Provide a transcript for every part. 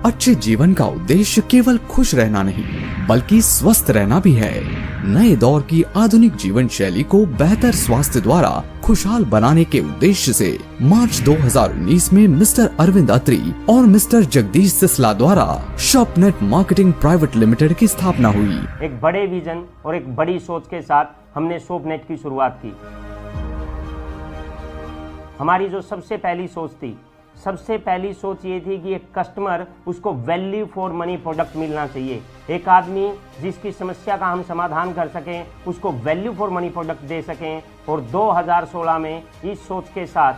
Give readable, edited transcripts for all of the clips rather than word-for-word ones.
अच्छे जीवन का उद्देश्य केवल खुश रहना नहीं बल्कि स्वस्थ रहना भी है। नए दौर की आधुनिक जीवन शैली को बेहतर स्वास्थ्य द्वारा खुशहाल बनाने के उद्देश्य से मार्च 2019 में मिस्टर अरविंद अत्री और मिस्टर जगदीश सिसला द्वारा शॉपनेट मार्केटिंग प्राइवेट लिमिटेड की स्थापना हुई। एक बड़े विजन और एक बड़ी सोच के साथ हमने शॉपनेट की शुरुआत की। हमारी जो सबसे पहली सोच ये थी कि एक कस्टमर उसको वैल्यू फॉर मनी प्रोडक्ट मिलना चाहिए। एक आदमी जिसकी समस्या का हम समाधान कर सकें, उसको वैल्यू फॉर मनी प्रोडक्ट दे सकें। और 2016 में इस सोच के साथ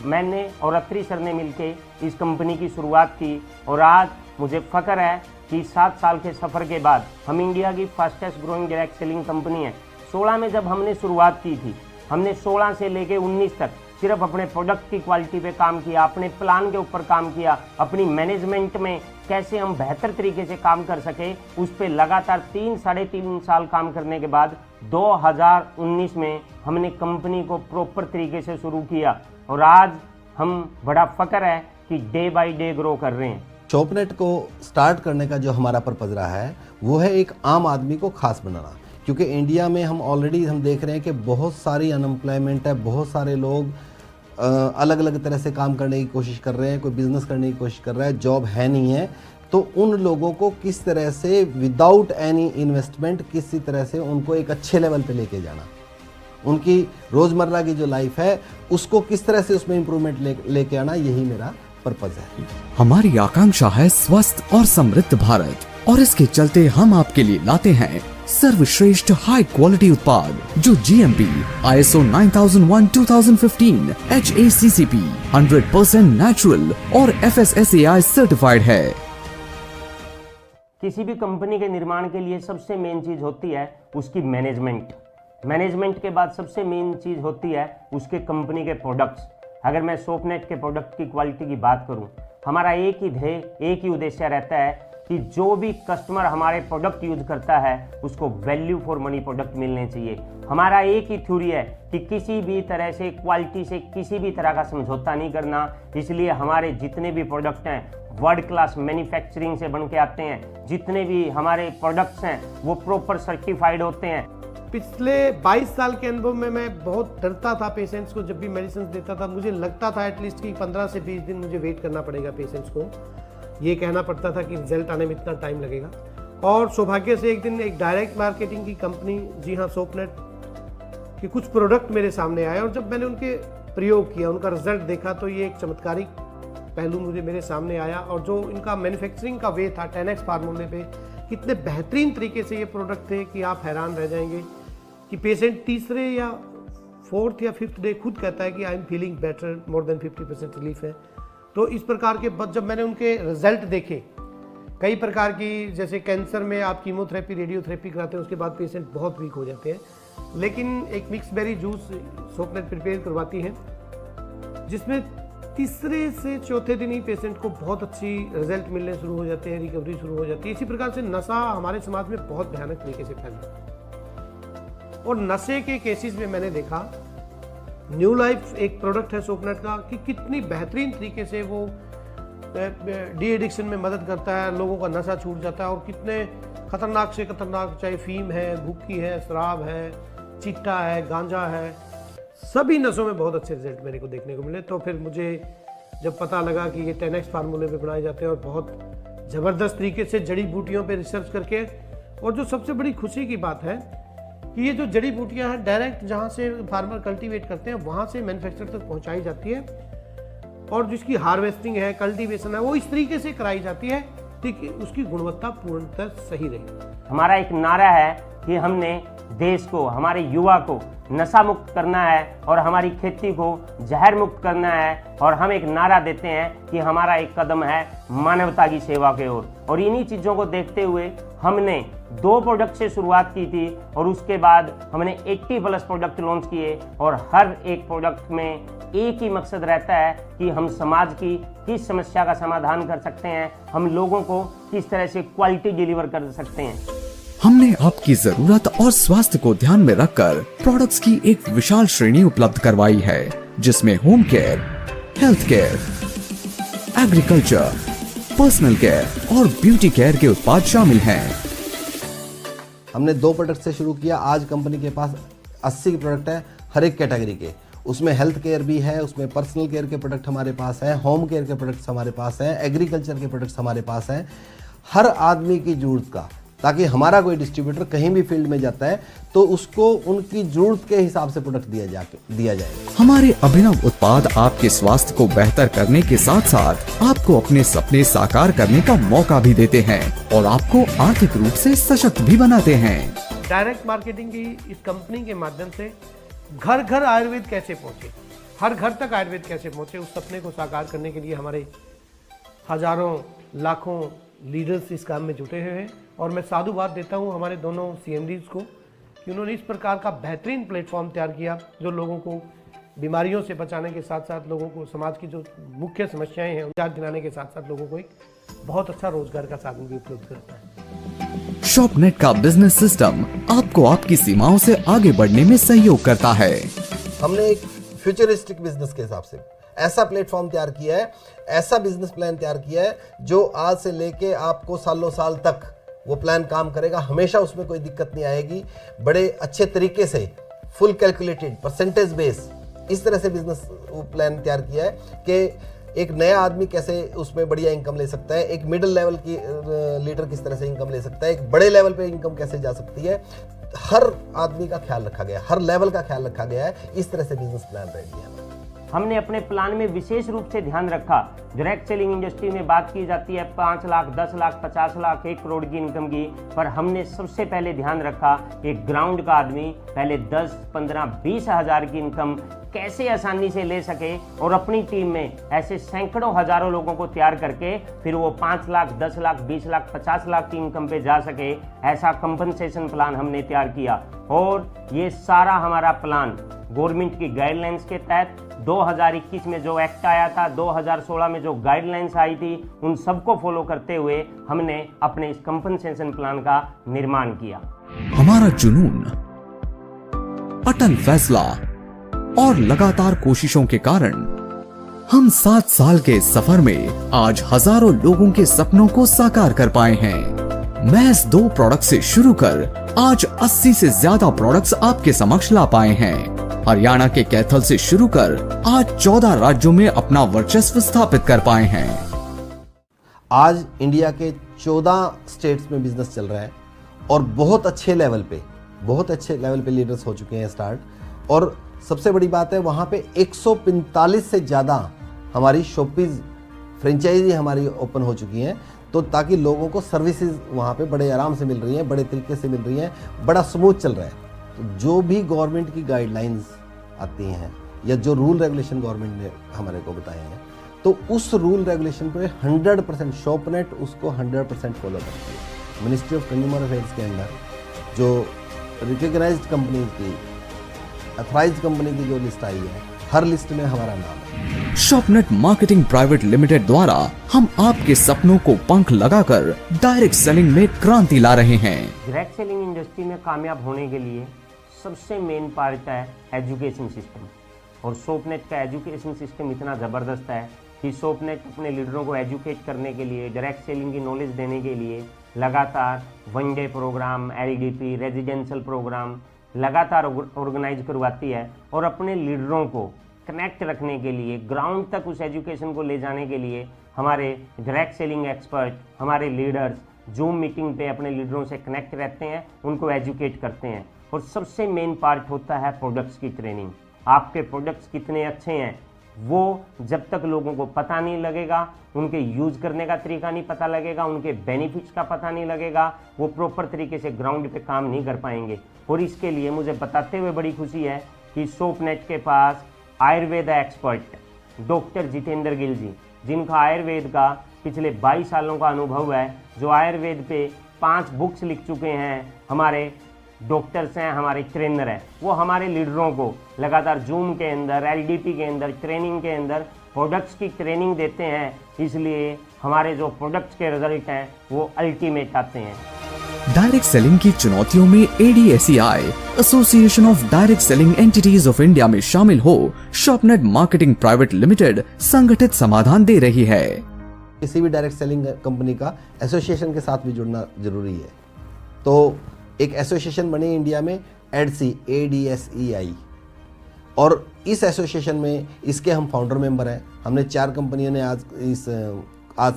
मैंने और अत्री सर ने मिलके इस कंपनी की शुरुआत की। और आज मुझे फ़ख्र है कि 7 साल के सफ़र के बाद हम इंडिया की fastest growing direct selling company है। 16 में जब हमने शुरुआत की थी, हमने 16 से लेके 19 तक सिर्फ अपने प्रोडक्ट की क्वालिटी पे काम किया, अपने प्लान के ऊपर काम किया, अपनी मैनेजमेंट में कैसे हम बेहतर तरीके से काम कर सके, उस पे लगातार 3-3.5 साल काम करने के बाद 2019 में हमने कंपनी को प्रॉपर तरीके से शुरू किया। और आज हम बड़ा फ़ख्र है कि डे बाय डे ग्रो कर रहे हैं। शॉपनेट को स्टार्ट करने का जो हमारा पर्पज़ रहा है वो है एक आम आदमी को खास बनाना। क्योंकि इंडिया में हम ऑलरेडी देख रहे हैं कि बहुत सारी अनएम्प्लॉयमेंट है, बहुत सारे लोग अलग अलग तरह से काम करने की कोशिश कर रहे हैं, कोई बिजनेस करने की कोशिश कर रहा है, जॉब है नहीं है। तो उन लोगों को किस तरह से विदाउट एनी इन्वेस्टमेंट किसी तरह से उनको एक अच्छे लेवल पे लेके जाना, उनकी रोज़मर्रा की जो लाइफ है उसको किस तरह से उसमें इम्प्रूवमेंट लेके आना, यही मेरा पर्पज़ है। हमारी आकांक्षा है स्वस्थ और समृद्ध भारत, और इसके चलते हम आपके लिए लाते हैं सर्वश्रेष्ठ हाई क्वालिटी उत्पाद जो GMP, ISO 9001:2015, HACCP, 100% नेचुरल और FSSAI सर्टिफाइड है। किसी भी कंपनी के निर्माण के लिए सबसे मेन चीज होती है उसकी मैनेजमेंट के बाद सबसे मेन चीज होती है उसके कंपनी के प्रोडक्ट्स। अगर मैं शॉपनेट के प्रोडक्ट की क्वालिटी की बात करूं, हमारा एक ही ध्येय, एक ही उद्देश्य रहता है कि जो भी कस्टमर हमारे प्रोडक्ट यूज करता है उसको वैल्यू फॉर मनी प्रोडक्ट मिलने चाहिए। हमारा एक ही थ्योरी है कि किसी भी तरह से क्वालिटी से किसी भी तरह का समझौता नहीं करना। इसलिए हमारे जितने भी प्रोडक्ट हैं वर्ल्ड क्लास मैन्युफैक्चरिंग से बन के आते हैं। जितने भी हमारे प्रोडक्ट्स हैं वो प्रॉपर सर्टिफाइड होते हैं। पिछले 22 साल के अनुभव में मैं बहुत डरता था पेशेंट्स को। जब भी मेडिसिन देता था मुझे लगता था एटलीस्ट कि 15 से 20 दिन मुझे वेट करना पड़ेगा पेशेंट्स को। ये कहना पड़ता था कि रिजल्ट आने में इतना टाइम लगेगा। और सौभाग्य से एक दिन एक डायरेक्ट मार्केटिंग की कंपनी, जी हाँ शॉपनेट के कुछ प्रोडक्ट मेरे सामने आए और जब मैंने उनके प्रयोग किया, उनका रिजल्ट देखा तो ये एक चमत्कारिक पहलू मेरे सामने आया। और जो इनका मैन्युफैक्चरिंग का वे था 10x फार्मूले पे, कितने बेहतरीन तरीके से ये प्रोडक्ट थे कि आप हैरान रह जाएंगे कि पेशेंट तीसरे या 4th या 5th डे खुद कहता है कि I am feeling better, more than 50% relief है। तो इस प्रकार के जब मैंने उनके रिजल्ट देखे, कई प्रकार की, जैसे कैंसर में आप कीमोथेरेपी, रेडियोथेरेपी कराते हैं, उसके बाद पेशेंट बहुत वीक हो जाते हैं, लेकिन एक मिक्स बेरी जूस शॉपनेट प्रिपेयर करवाती है जिसमें तीसरे से चौथे दिन ही पेशेंट को बहुत अच्छी रिजल्ट मिलने शुरू हो जाते हैं, रिकवरी शुरू हो जाती है। इसी प्रकार से नशा हमारे समाज में बहुत भयानक तरीके से फैला और नशे के केसेस में मैंने देखा न्यू लाइफ एक प्रोडक्ट है शॉपनेट का कि कितनी बेहतरीन तरीके से वो डी एडिक्शन में मदद करता है, लोगों का नशा छूट जाता है। और कितने खतरनाक से खतरनाक, चाहे फीम है, भुक्की है, शराब है, चिट्टा है, गांजा है, सभी नशों में बहुत अच्छे रिजल्ट मेरे को देखने को मिले। तो फिर मुझे जब पता लगा कि ये 10x फार्मूले पे बनाए जाते हैं और बहुत ज़बरदस्त तरीके से जड़ी बूटियों पे रिसर्च करके, और जो सबसे बड़ी खुशी की बात है कि ये जो जड़ी बूटियां हैं डायरेक्ट जहाँ से फार्मर कल्टीवेट करते हैं वहाँ से मैन्युफैक्चर तक पहुँचाई जाती है, और जिसकी हार्वेस्टिंग है, कल्टीवेशन है, वो इस तरीके से कराई जाती है कि उसकी गुणवत्ता पूर्णतः सही रहे। हमारा एक नारा है कि हमने देश को, हमारे युवा को नशा मुक्त करना है और हमारी खेती को जहर मुक्त करना है। और हम एक नारा देते हैं कि हमारा एक कदम है मानवता की सेवा की ओर। और इन्हीं चीज़ों को देखते हुए हमने 2 प्रोडक्ट से शुरुआत की थी और उसके बाद हमने 80+ प्रोडक्ट लॉन्च किए। और हर एक प्रोडक्ट में एक ही मकसद रहता है कि हम समाज की किस समस्या का समाधान कर सकते हैं, हम लोगों को किस तरह से क्वालिटी डिलीवर कर सकते हैं। हमने आपकी जरूरत और स्वास्थ्य को ध्यान में रखकर प्रोडक्ट्स की एक विशाल श्रेणी उपलब्ध करवाई है, जिसमें home care, health care, agriculture, personal care और ब्यूटी केयर के उत्पाद शामिल हैं। हमने 2 प्रोडक्ट से शुरू किया, आज कंपनी के पास 80 प्रोडक्ट है हर एक कैटेगरी के। उसमें हेल्थ केयर भी है, उसमें पर्सनल केयर के प्रोडक्ट हमारे पास हैं, होम केयर के प्रोडक्ट्स हमारे पास हैं, एग्रीकल्चर के प्रोडक्ट्स हमारे पास हैं, हर आदमी की जरूरत का, ताकि हमारा कोई डिस्ट्रीब्यूटर कहीं भी फील्ड में जाता है तो उसको उनकी जरूरत के हिसाब से प्रोडक्ट दिया जाए। हमारे अभिनव उत्पाद आपके स्वास्थ्य को बेहतर करने के साथ साथ आपको अपने सपने साकार करने का मौका भी देते हैं और आपको आर्थिक रूप से सशक्त भी बनाते हैं। डायरेक्ट मार्केटिंग की इस कंपनी के माध्यम से घर घर आयुर्वेद कैसे पहुंचे, हर घर तक आयुर्वेद कैसे पहुंचे, उस सपने को साकार करने के लिए हमारे हजारों लाखों लीडर्स इस काम में जुटे हुए हैं। और मैं साधुवाद देता हूं हमारे दोनों CMDs को कि उन्होंने इस प्रकार का बेहतरीन प्लेटफॉर्म तैयार किया जो लोगों को बीमारियों से बचाने के साथ साथ लोगों को समाज की जो मुख्य समस्याएं हैं उनका दिलाने के साथ साथ लोगों को एक बहुत अच्छा रोजगार का साधन भी उपलब्ध करता है। शॉपनेट का बिजनेस सिस्टम आपको आपकी सीमाओं से आगे बढ़ने में सहयोग करता है। हमने एक फ्यूचरिस्टिक बिजनेस के हिसाब से ऐसा प्लेटफॉर्म तैयार किया है, ऐसा बिजनेस प्लान तैयार किया है जो आज से लेके आपको सालों साल तक वो प्लान काम करेगा, हमेशा उसमें कोई दिक्कत नहीं आएगी। बड़े अच्छे तरीके से फुल कैलकुलेटेड परसेंटेज बेस इस तरह से बिजनेस प्लान तैयार किया है कि एक नया आदमी कैसे उसमें बढ़िया इनकम ले सकता है, एक मिडिल लेवल की लीडर किस तरह से इनकम ले सकता है, एक बड़े लेवल पे इनकम कैसे जा सकती है, हर आदमी का ख्याल रखा गया है, हर लेवल का ख्याल रखा गया है। इस तरह से बिजनेस प्लान रेडी है। हमने अपने प्लान में विशेष रूप से ध्यान रखा, डायरेक्ट सेलिंग इंडस्ट्री में बात की जाती है 5 लाख, 10 लाख, 50 लाख, 1 करोड़ की इनकम की, पर हमने सबसे पहले ध्यान रखा एक ग्राउंड का आदमी पहले 10, 15, 20 हज़ार की इनकम कैसे आसानी से ले सके और अपनी टीम में ऐसे सैकड़ों हजारों लोगों को तैयार करके फिर वो 5 लाख, 10 लाख, 20 लाख, 50 लाख की इनकम पे जा सके, ऐसा कंपनसेशन प्लान हमने तैयार किया। और ये सारा हमारा प्लान गवर्नमेंट की गाइडलाइंस के तहत 2021 में जो एक्ट आया था, 2016 में जो गाइडलाइंस आई थी, उन सबको फॉलो करते हुए हमने अपने इस कंपनसेशन प्लान का निर्माण किया। हमारा जुनून, अटल फैसला और लगातार कोशिशों के कारण हम 7 साल के इस सफर में आज हजारों लोगों के सपनों को साकार कर पाए हैं। महज 2 प्रोडक्ट से शुरू कर आज 80 से ज्यादा प्रोडक्ट्स आपके समक्ष ला पाए हैं। हरियाणा के कैथल से शुरू कर आज 14 राज्यों में अपना वर्चस्व स्थापित कर पाए हैं। आज इंडिया के 14 स्टेट्स में बिजनेस चल रहा है और बहुत अच्छे लेवल पे लीडर्स हो चुके हैं स्टार्ट। और सबसे बड़ी बात है वहाँ पे 145 से ज़्यादा हमारी शॉपीज फ्रेंचाइजी हमारी ओपन हो चुकी हैं, तो ताकि लोगों को सर्विसेज वहाँ पे बड़े आराम से मिल रही हैं, बड़े तरीके से मिल रही हैं, बड़ा स्मूथ चल रहा है। तो जो भी गवर्नमेंट की गाइडलाइंस आती हैं या जो रूल रेगुलेशन गवर्नमेंट ने हमारे को बताए हैं, तो उस रूल रेगुलेशन पे 100% शॉपनेट उसको 100% फॉलो करती है। मिनिस्ट्री ऑफ कंज्यूमर अफेयर्स के अंदर जो रिकग्नाइज्ड कंपनीज की, अथराइज्ड कंपनी की जो लिस्ट आई है, हर लिस्ट में हमारा नाम है। शॉपनेट मार्केटिंग प्राइवेट लिमिटेड द्वारा हम आपके सपनों को पंख लगाकर डायरेक्ट सेलिंग में क्रांति ला रहे हैं। डायरेक्ट सेलिंग इंडस्ट्री में कामयाब होने के लिए सबसे मेन पार्ट है एजुकेशन सिस्टम, और शॉपनेट का एजुकेशन सिस्टम इतना ज़बरदस्त है कि शॉपनेट अपने लीडरों को एजुकेट करने के लिए, डायरेक्ट सेलिंग की नॉलेज देने के लिए लगातार 1 day program, LDP, residential program लगातार ऑर्गेनाइज करवाती है और अपने लीडरों को कनेक्ट रखने के लिए, ग्राउंड तक उस एजुकेशन को ले जाने के लिए हमारे डायरेक्ट सेलिंग एक्सपर्ट, हमारे लीडर्स जूम मीटिंग पे अपने लीडरों से कनेक्ट रहते हैं, उनको एजुकेट करते हैं। और सबसे मेन पार्ट होता है प्रोडक्ट्स की ट्रेनिंग। आपके प्रोडक्ट्स कितने अच्छे हैं वो जब तक लोगों को पता नहीं लगेगा, उनके यूज़ करने का तरीका नहीं पता लगेगा, उनके बेनिफिट्स का पता नहीं लगेगा, वो प्रॉपर तरीके से ग्राउंड पे काम नहीं कर पाएंगे। और इसके लिए मुझे बताते हुए बड़ी खुशी है कि शॉपनेट के पास आयुर्वेद एक्सपर्ट डॉक्टर जितेंद्र गिल जी, जिनका आयुर्वेद का पिछले 22 सालों का अनुभव है, जो आयुर्वेद पे 5 बुक्स लिख चुके हैं, हमारे डॉक्टर्स हैं, हमारे ट्रेनर हैं, वो हमारे लीडरों को लगातार जूम के अंदर, LDP के अंदर, ट्रेनिंग के अंदर प्रोडक्ट्स की ट्रेनिंग देते हैं। इसलिए हमारे जो प्रोडक्ट्स के रिजल्ट हैं वो अल्टीमेट आते हैं। डायरेक्ट सेलिंग की चुनौतियों में ADSEI, association of direct selling entities of India में शामिल हो शॉपनेट मार्केटिंग प्राइवेट लिमिटेड संगठित समाधान दे रही है। किसी भी डायरेक्ट सेलिंग कंपनी का एसोसिएशन के साथ भी जुड़ना जरूरी है। तो एक एसोसिएशन बनी इंडिया में एडसी, ADSEI, और इस एसोसिएशन में इसके हम फाउंडर मेंबर हैं। हमने 4 कंपनियों ने आज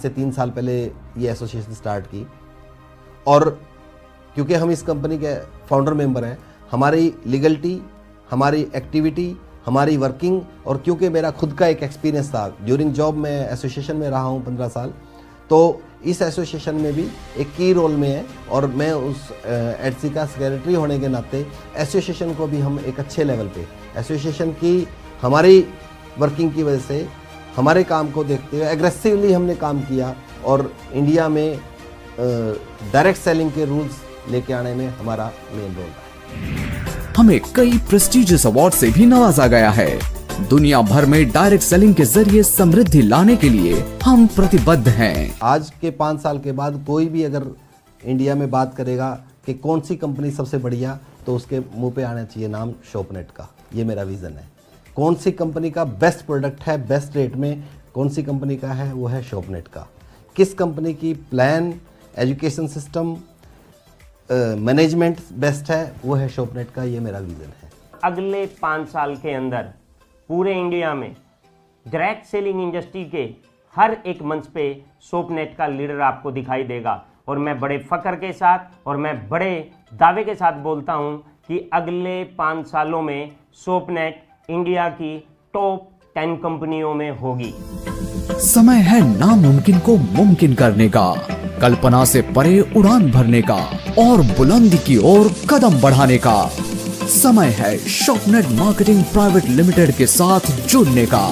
से 3 साल पहले ये एसोसिएशन स्टार्ट की, और क्योंकि हम इस कंपनी के फाउंडर मेंबर हैं, हमारी लीगलिटी, हमारी एक्टिविटी, हमारी वर्किंग, और क्योंकि मेरा खुद का एक एक्सपीरियंस था ड्यूरिंग जॉब, मैं एसोसिएशन में रहा हूँ 15 साल, तो इस एसोसिएशन में भी एक की रोल में है। और मैं उस एडसी का सेक्रेटरी होने के नाते एसोसिएशन को भी हम एक अच्छे लेवल पे, एसोसिएशन की हमारी वर्किंग की वजह से, हमारे काम को देखते हुए एग्रेसिवली हमने काम किया, और इंडिया में डायरेक्ट सेलिंग के रूल्स लेके आने में हमारा मेन रोल है। हमें कई प्रेस्टीजियस अवार्ड से भी नवाजा गया है। दुनिया भर में डायरेक्ट सेलिंग के जरिए समृद्धि लाने के लिए हम प्रतिबद्ध हैं। आज के 5 साल के बाद कोई भी अगर इंडिया में बात करेगा कि कौन सी कंपनी सबसे बढ़िया, तो उसके मुंह पे आना चाहिए नाम शॉपनेट का। ये मेरा विज़न है। कौन सी कंपनी का बेस्ट प्रोडक्ट है, बेस्ट रेट में कौन सी कंपनी का है, वो है शॉपनेट का। किस कंपनी की plan, education system, management best है, वो है शॉपनेट का। ये मेरा विज़न है। अगले 5 साल के अंदर पूरे इंडिया में डायरेक्ट सेलिंग इंडस्ट्री के हर एक मंच पे शॉपनेट का लीडर आपको दिखाई देगा। और मैं बड़े फख्र के साथ और मैं बड़े दावे के साथ बोलता हूं कि अगले 5 सालों में शॉपनेट इंडिया की टॉप 10 कंपनियों में होगी। समय है नामुमकिन को मुमकिन करने का, कल्पना से परे उड़ान भरने का और बुलंदी की ओर कदम बढ़ाने का। समय है शॉपनेट मार्केटिंग प्राइवेट लिमिटेड के साथ जुड़ने का।